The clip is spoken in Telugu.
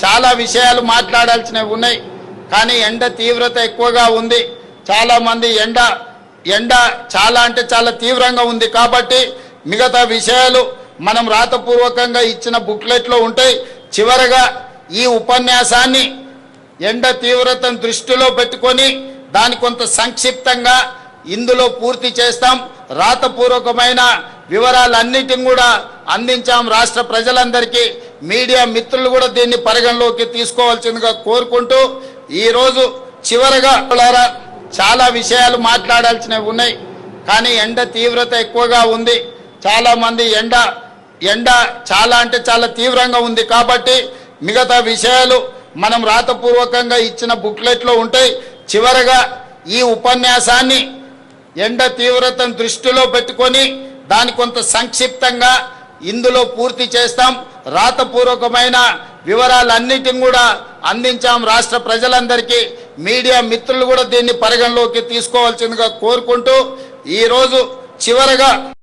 చాలా విషయాలు మాట్లాడాల్సినవి ఉన్నాయి. కానీ ఎండ తీవ్రత ఎక్కువగా ఉంది. చాలా మంది ఎండ చాలా అంటే చాలా తీవ్రంగా ఉంది కాబట్టి మిగతా విషయాలు మనం రాతపూర్వకంగా ఇచ్చిన బుక్లెట్లో ఉంటాయి. చివరగా ఈ ఉపన్యాసాన్ని ఎండ తీవ్రతను దృష్టిలో పెట్టుకొని దాని కొంత సంక్షిప్తంగా ఇందులో పూర్తి చేస్తాం. రాతపూర్వకమైన వివరాలన్నిటిని కూడా అందించాం రాష్ట్ర ప్రజలందరికీ. మీడియా మిత్రులు కూడా దీన్ని పరిగణలోకి తీసుకోవాల్సిందిగా కోరుకుంటూ ఈరోజు చివరగా చాలా విషయాలు మాట్లాడాల్సినవి ఉన్నాయి. కానీ ఎండ తీవ్రత ఎక్కువగా ఉంది. చాలా మంది ఎండ చాలా అంటే చాలా తీవ్రంగా ఉంది కాబట్టి మిగతా విషయాలు మనం రాతపూర్వకంగా ఇచ్చిన బుక్లెట్లో ఉంటాయి. చివరగా ఈ ఉపన్యాసాన్ని ఎండ తీవ్రతను దృష్టిలో పెట్టుకొని దాని కొంత సంక్షిప్తంగా ఇందులో పూర్తి చేస్తాం. రాతపూర్వకమైన వివరాలన్నిటిని కూడా అందించాం రాష్ట్ర ప్రజలందరికీ. మీడియా మిత్రులు కూడా దీన్ని పరిగణలోకి తీసుకోవాల్సిందిగా కోరుకుంటూ ఈరోజు చివరగా